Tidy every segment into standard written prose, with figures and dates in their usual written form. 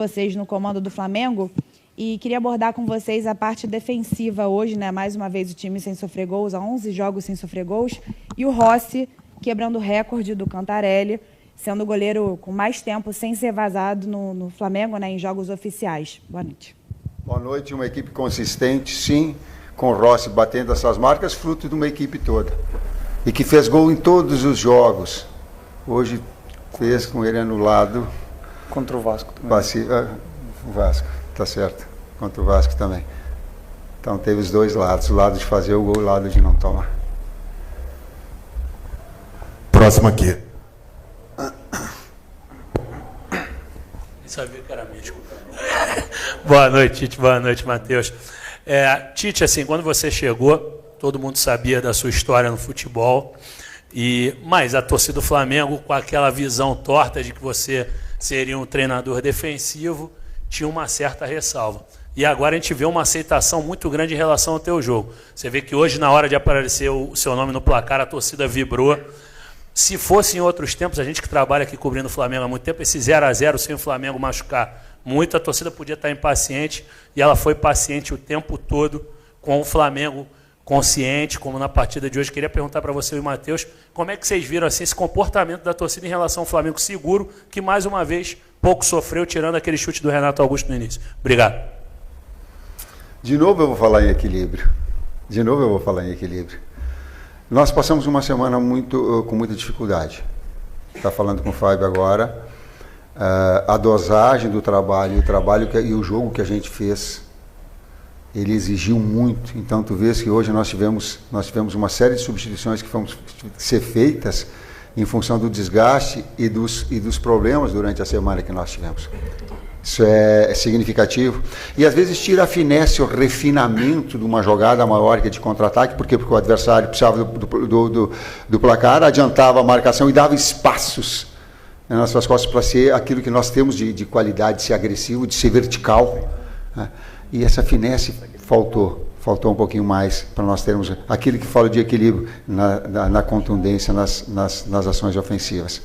vocês no comando do Flamengo e queria abordar com vocês a parte defensiva hoje, né? Mais uma vez o time sem sofrer gols, há 11 jogos sem sofrer gols, e o Rossi quebrando o recorde do Cantarelli, sendo o goleiro com mais tempo sem ser vazado no Flamengo, né, em jogos oficiais. Boa noite. Boa noite, uma equipe consistente, sim, com o Rossi batendo essas marcas, fruto de uma equipe toda. E que fez gol em todos os jogos. Hoje fez com ele anulado. Contra o Vasco também. O Vasco, tá certo. Contra o Vasco também. Então teve os dois lados, o lado de fazer o gol e o lado de não tomar. Próximo aqui. Sabia que era mítico. Boa noite, Tite. Boa noite, Matheus. Tite, assim, quando você chegou, todo mundo sabia da sua história no futebol, mas a torcida do Flamengo, com aquela visão torta de que você seria um treinador defensivo, tinha uma certa ressalva. E agora a gente vê uma aceitação muito grande em relação ao teu jogo. Você vê que hoje, na hora de aparecer o seu nome no placar, a torcida vibrou. Se fosse em outros tempos, a gente que trabalha aqui cobrindo o Flamengo há muito tempo, esse 0-0 sem o Flamengo machucar muito, a torcida podia estar impaciente, e ela foi paciente o tempo todo com o Flamengo consciente, como na partida de hoje. Queria perguntar para você e o Matheus, como é que vocês viram assim, esse comportamento da torcida em relação ao Flamengo seguro, que mais uma vez pouco sofreu, tirando aquele chute do Renato Augusto no início. Obrigado. De novo eu vou falar em equilíbrio. Nós passamos uma semana com muita dificuldade. Está falando com o Fábio agora. A dosagem do trabalho, e o jogo que a gente fez, ele exigiu muito. Então tu vês que hoje nós tivemos uma série de substituições que foram ser feitas em função do desgaste e dos problemas durante a semana que nós tivemos. Isso é significativo. E às vezes tira a finesse, o refinamento de uma jogada maior que é de contra-ataque, porque o adversário precisava do placar, adiantava a marcação e dava espaços nas suas costas para ser aquilo que nós temos de qualidade, de ser agressivo, de ser vertical, né? E essa finesse faltou um pouquinho mais para nós termos aquilo que fala de equilíbrio na contundência, nas ações ofensivas.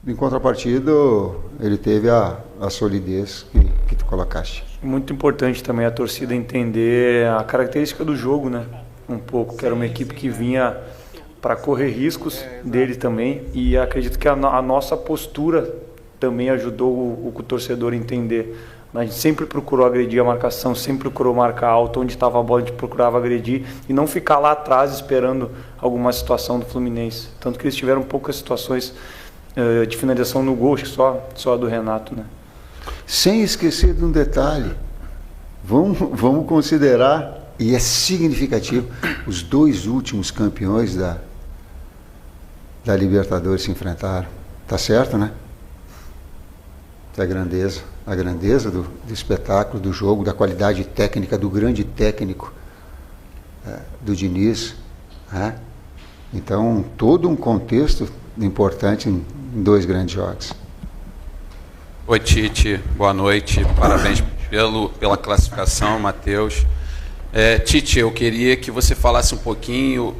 Em contrapartida, ele teve a solidez que tu colocaste. Muito importante também a torcida entender a característica do jogo, né? Um pouco, que era uma equipe que vinha para correr riscos dele também, e acredito que a nossa postura também ajudou o torcedor a entender. A gente sempre procurou agredir a marcação, sempre procurou marcar alto, onde estava a bola a gente procurava agredir e não ficar lá atrás esperando alguma situação do Fluminense. Tanto que eles tiveram poucas situações de finalização no gol, acho que só a do Renato, né? Sem esquecer de um detalhe, vamos considerar, e é significativo, os dois últimos campeões da Libertadores se enfrentaram. Tá certo, né? A grandeza do espetáculo, do jogo, da qualidade técnica, do grande técnico do Diniz, né? Então, todo um contexto importante em dois grandes jogos. Oi, Tite, boa noite, parabéns pela classificação, Matheus. Tite, eu queria que você falasse um pouquinho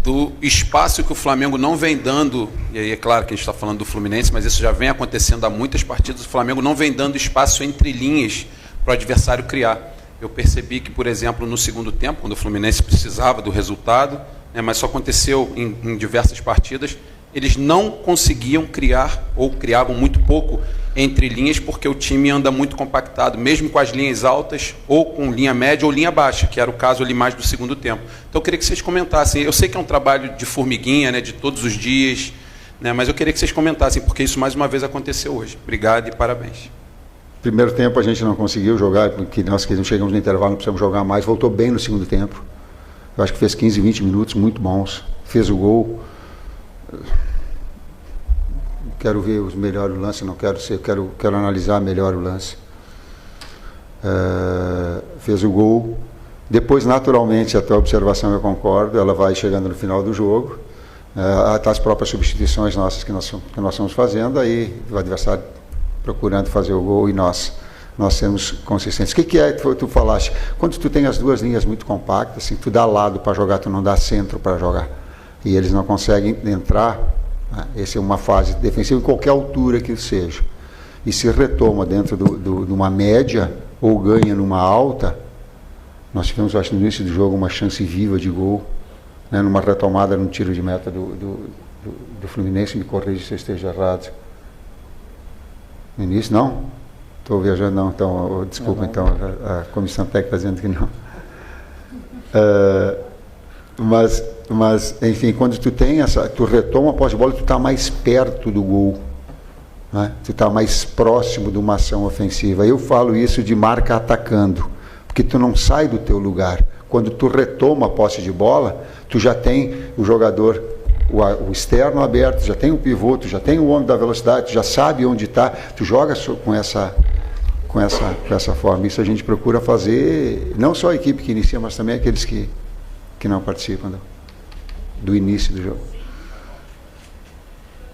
do espaço que o Flamengo não vem dando, e aí é claro que a gente está falando do Fluminense, mas isso já vem acontecendo há muitas partidas, o Flamengo não vem dando espaço entre linhas para o adversário criar. Eu percebi que, por exemplo, no segundo tempo, quando o Fluminense precisava do resultado, mas isso aconteceu em diversas partidas, eles não conseguiam criar, ou criavam muito pouco entre linhas, porque o time anda muito compactado, mesmo com as linhas altas, ou com linha média ou linha baixa, que era o caso ali mais do segundo tempo. Então eu queria que vocês comentassem, eu sei que é um trabalho de formiguinha, né, de todos os dias, né, mas eu queria que vocês comentassem, porque isso mais uma vez aconteceu hoje. Obrigado e parabéns. Primeiro tempo a gente não conseguiu jogar, porque nós que não chegamos no intervalo, não precisamos jogar mais, voltou bem no segundo tempo. Eu acho que fez 15, 20 minutos muito bons, fez o gol. Quero ver os melhores lances, quero analisar melhor o lance. Fez o gol. Depois, naturalmente, a tua observação eu concordo, ela vai chegando no final do jogo. As próprias substituições nossas que nós estamos fazendo, aí o adversário procurando fazer o gol e nós sermos consistentes. O que é que tu falaste? Quando tu tem as duas linhas muito compactas, assim, tu dá lado para jogar, tu não dá centro para jogar. E eles não conseguem entrar. Essa é uma fase defensiva em qualquer altura que seja. e se retoma dentro de uma média ou ganha numa alta, nós tivemos, acho, no início do jogo, uma chance viva de gol, né, numa retomada num tiro de meta do Fluminense. Me corrija se eu esteja errado. No início, não? Estou viajando, não. Então, desculpa, então, a comissão técnica está dizendo que não. Mas, enfim, quando tu retoma a posse de bola, tu está mais perto do gol, né? Tu está mais próximo de uma ação ofensiva. Eu falo isso de marca atacando, porque tu não sai do teu lugar. Quando tu retoma a posse de bola, tu já tem o jogador, o externo aberto, já tem o pivô, tu já tem o homem da velocidade, tu já sabe onde está, tu joga com essa forma. Isso a gente procura fazer, não só a equipe que inicia, mas também aqueles que não participam do início do jogo.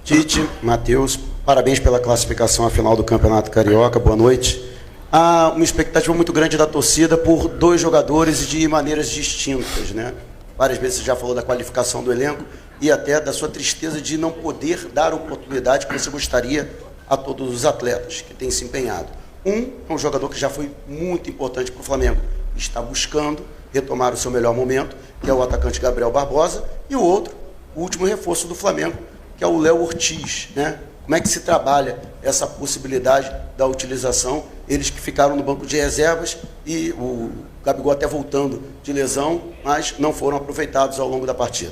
Tite, Matheus, parabéns pela classificação à final do Campeonato Carioca, boa noite. Há uma expectativa muito grande da torcida por dois jogadores de maneiras distintas, né? Várias vezes você já falou da qualificação do elenco e até da sua tristeza de não poder dar a oportunidade que você gostaria a todos os atletas que têm se empenhado. Um é um jogador que já foi muito importante para o Flamengo, está buscando retomar o seu melhor momento, que é o atacante Gabriel Barbosa, e o outro, o último reforço do Flamengo, que é o Léo Ortiz, né? Como é que se trabalha essa possibilidade da utilização? Eles que ficaram no banco de reservas e o Gabigol até voltando de lesão, mas não foram aproveitados ao longo da partida.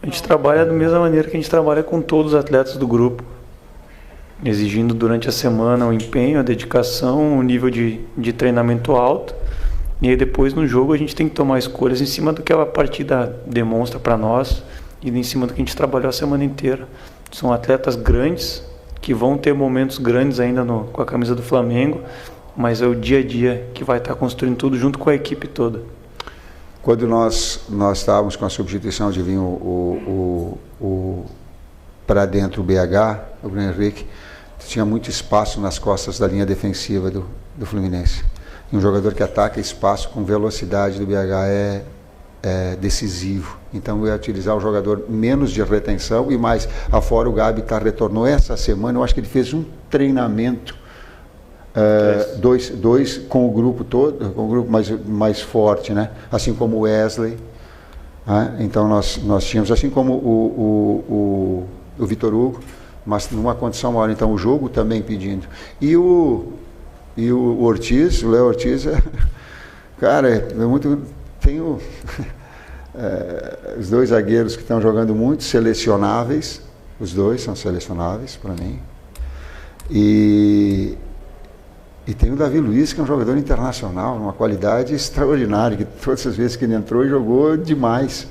A gente trabalha da mesma maneira que a gente trabalha com todos os atletas do grupo, exigindo durante a semana o empenho, a dedicação, o nível de treinamento alto. E aí depois no jogo a gente tem que tomar escolhas em cima do que a partida demonstra para nós e em cima do que a gente trabalhou a semana inteira. São atletas grandes que vão ter momentos grandes ainda com a camisa do Flamengo, mas é o dia a dia que vai estar construindo tudo junto com a equipe toda. Quando nós estávamos com a substituição de vir para dentro o BH, o Bruno Henrique, tinha muito espaço nas costas da linha defensiva do Fluminense. E um jogador que ataca espaço com velocidade do BH é decisivo. Então eu ia utilizar o jogador menos de retenção e mais. Afora o Gabi retornou essa semana, eu acho que ele fez um treinamento, dois com o grupo todo, com o grupo mais forte, né? Assim como o Wesley. Né? Então nós tínhamos, assim como o Vitor Hugo, mas numa condição maior. Então o jogo também pedindo. E o Ortiz, o Léo Ortiz, cara, tenho os dois zagueiros que estão jogando muito, selecionáveis, os dois são selecionáveis para mim. E tem o Davi Luiz, que é um jogador internacional, uma qualidade extraordinária, que todas as vezes que ele entrou, jogou demais.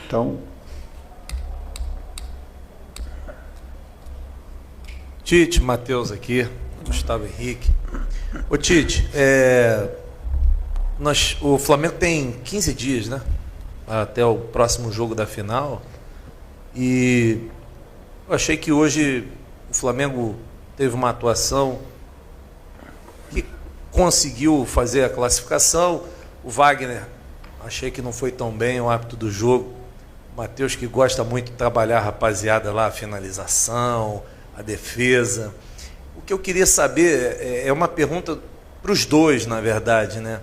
Então... Tite, Matheus aqui, Gustavo Henrique. Ô Tite, o Flamengo tem 15 dias, né? Até o próximo jogo da final. E eu achei que hoje o Flamengo teve uma atuação que conseguiu fazer a classificação. O Wagner, achei que não foi tão bem o árbitro do jogo. O Matheus, que gosta muito de trabalhar a rapaziada lá, a finalização, a defesa. O que eu queria saber é uma pergunta para os dois, na verdade, né?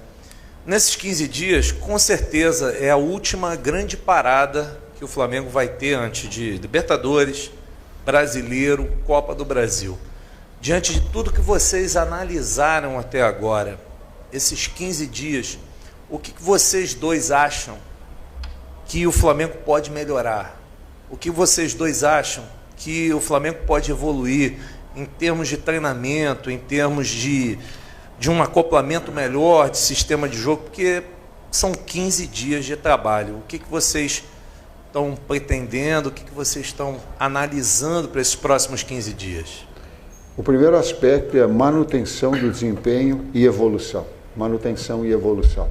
Nesses 15 dias, com certeza, é a última grande parada que o Flamengo vai ter antes de Libertadores, Brasileiro, Copa do Brasil. Diante de tudo que vocês analisaram até agora, esses 15 dias, o que vocês dois acham que o Flamengo pode melhorar? O que vocês dois acham que o Flamengo pode evoluir em termos de treinamento, em termos de um acoplamento melhor de sistema de jogo, porque são 15 dias de trabalho. O que vocês estão pretendendo, o que vocês estão analisando para esses próximos 15 dias? O primeiro aspecto é manutenção do desempenho e evolução. Manutenção e evolução.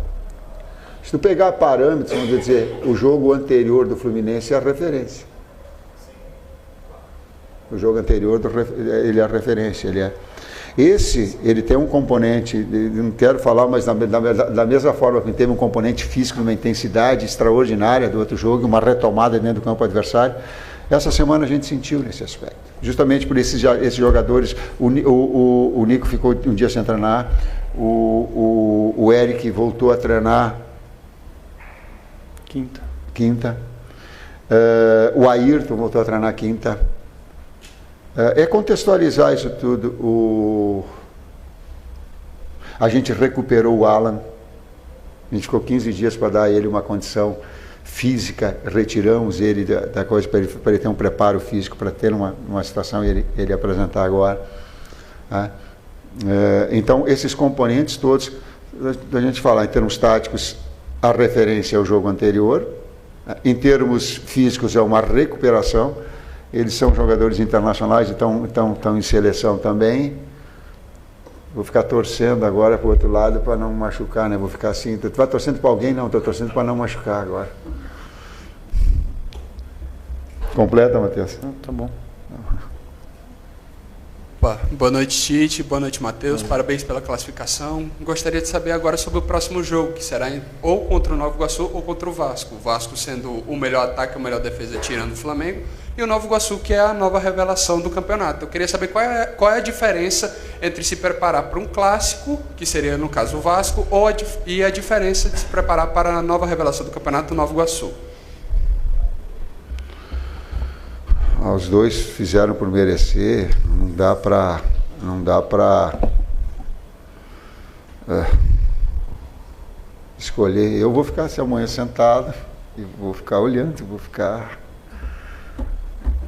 Se tu pegar parâmetros, vamos dizer, o jogo anterior do Fluminense é a referência. O jogo anterior, ele é a referência, ele tem um componente, não quero falar, mas da mesma forma que teve um componente físico, uma intensidade extraordinária do outro jogo, uma retomada dentro do campo adversário, Essa semana a gente sentiu nesse aspecto. Justamente por esses jogadores, o Nico ficou um dia sem treinar, o Eric voltou a treinar quinta. O Ayrton voltou a treinar quinta. É contextualizar isso tudo. A gente recuperou o Alan. A gente ficou 15 dias para dar a ele uma condição física, retiramos ele da coisa para ele ter um preparo físico para ter uma situação e ele apresentar agora. Tá? Então, esses componentes todos, a gente falar em termos táticos, a referência ao jogo anterior, em termos físicos é uma recuperação, eles são jogadores internacionais e estão em seleção também. Vou ficar torcendo agora para o outro lado para não machucar, né? Vou ficar assim. Tu vai torcendo para alguém? Não, estou torcendo para não machucar agora. Completa, Matheus? Tá bom. Boa noite, Tite. Boa noite, Matheus. Parabéns pela classificação. Gostaria de saber agora sobre o próximo jogo, que será ou contra o Nova Iguaçu ou contra o Vasco. O Vasco sendo o melhor ataque, a melhor defesa, tirando o Flamengo. E o Nova Iguaçu, que é a nova revelação do campeonato. Eu queria saber qual é a diferença entre se preparar para um clássico, que seria, no caso, o Vasco, e a diferença de se preparar para a nova revelação do campeonato, o Nova Iguaçu. Os dois fizeram por merecer, não dá para escolher. Eu vou ficar amanhã sentado e vou ficar olhando, vou ficar...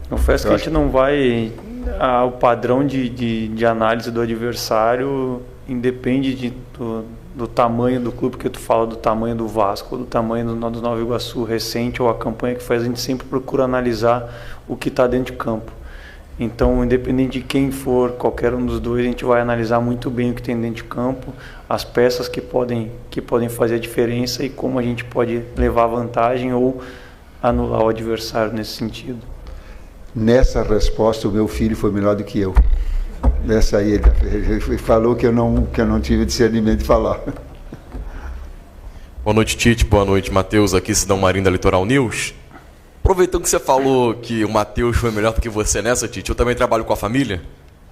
Confesso que a gente não vai... O padrão de análise do adversário independe do tamanho do clube, que tu fala do tamanho do Vasco, do tamanho do Nova Iguaçu recente, ou a campanha que faz, a gente sempre procura analisar o que está dentro de campo. Então, independente de quem for, qualquer um dos dois, a gente vai analisar muito bem o que tem dentro de campo, as peças que podem fazer a diferença e como a gente pode levar vantagem ou anular o adversário nesse sentido. Nessa resposta, o meu filho foi melhor do que eu. Nessa aí, ele falou que eu não tive discernimento de falar. Boa noite, Tite. Boa noite, Matheus. Aqui, Cidão Marinho da Litoral News. Aproveitando que você falou que o Matheus foi melhor do que você nessa, Tite, eu também trabalho com a família.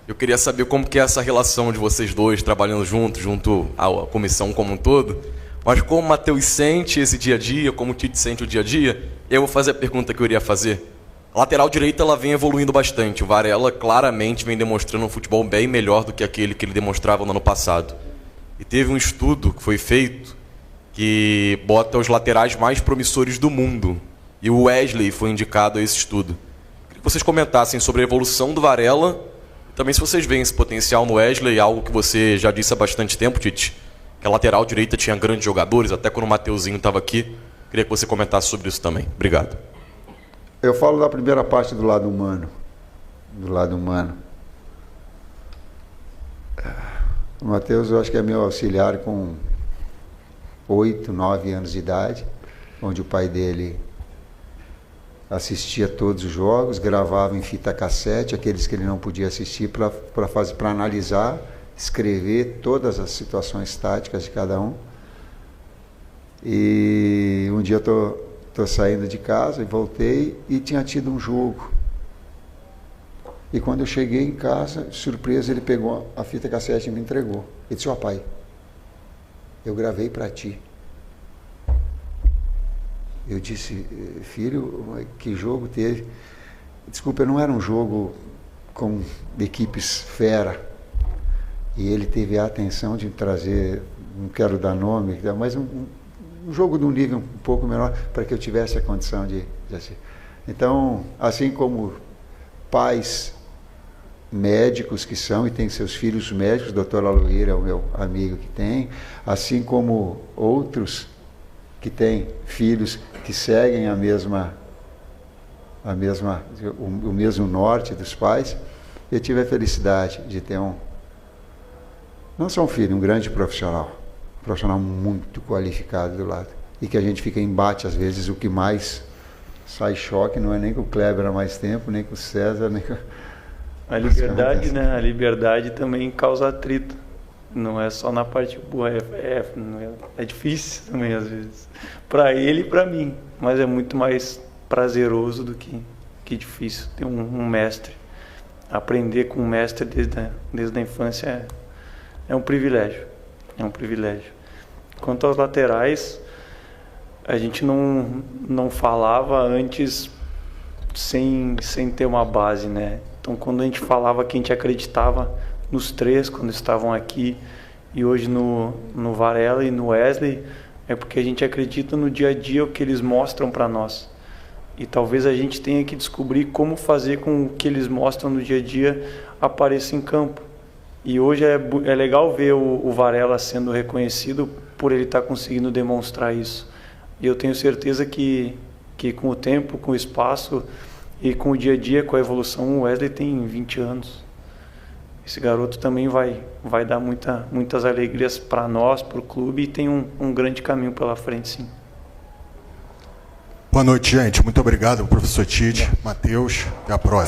Eu queria saber como que é essa relação de vocês dois, trabalhando junto à comissão como um todo. Mas como o Matheus sente esse dia a dia, como o Tite sente o dia a dia, eu vou fazer a pergunta que eu iria fazer. A lateral direita ela vem evoluindo bastante. O Varela claramente vem demonstrando um futebol bem melhor do que aquele que ele demonstrava no ano passado. E teve um estudo que foi feito que bota os laterais mais promissores do mundo. E o Wesley foi indicado a esse estudo. Queria que vocês comentassem sobre a evolução do Varela. E também se vocês veem esse potencial no Wesley, algo que você já disse há bastante tempo, Tite, que a lateral direita tinha grandes jogadores, até quando o Mateuzinho estava aqui. Queria que você comentasse sobre isso também. Obrigado. Eu falo da primeira parte do lado humano. O Matheus, eu acho que é meu auxiliar com 8, 9 anos de idade, onde o pai dele assistia todos os jogos, gravava em fita cassete, aqueles que ele não podia assistir, para analisar, escrever todas as situações táticas de cada um. E um dia eu estou saindo de casa e voltei e tinha tido um jogo. E quando eu cheguei em casa, surpresa, ele pegou a fita cassete e me entregou. Ele disse: ó, pai, eu gravei para ti. Eu disse: filho, que jogo teve? Desculpa, não era um jogo com equipes fera. E ele teve a atenção de trazer, não quero dar nome, mas um jogo de um nível um pouco menor, para que eu tivesse a condição de assistir. Então, assim como pais médicos que são e têm seus filhos médicos, o doutor Aloir é o meu amigo que tem, assim como outros que têm filhos que seguem o mesmo norte dos pais, eu tive a felicidade de ter não só um filho, um grande profissional muito qualificado do lado, e que a gente fica em embate às vezes. O que mais sai choque não é nem com o Kleber há mais tempo, nem com o César, nem com... A liberdade, né? A liberdade também causa atrito. Não é só na parte boa, é difícil também às vezes. Para ele e para mim, mas é muito mais prazeroso do que que difícil ter um mestre. Aprender com um mestre desde a infância é um privilégio. É um privilégio. Quanto aos laterais, a gente não falava antes sem ter uma base, né? Então, quando a gente falava que a gente acreditava nos três, quando estavam aqui, e hoje no Varela e no Wesley, é porque a gente acredita no dia a dia o que eles mostram para nós. E talvez a gente tenha que descobrir como fazer com que eles mostram no dia a dia apareça em campo. E hoje é legal ver o Varela sendo reconhecido por ele estar conseguindo demonstrar isso. E eu tenho certeza que com o tempo, com o espaço e com o dia a dia, com a evolução, o Wesley tem 20 anos. Esse garoto também vai dar muitas alegrias para nós, para o clube, e tem um grande caminho pela frente, sim. Boa noite, gente. Muito obrigado, professor Tite, Matheus. Até a próxima.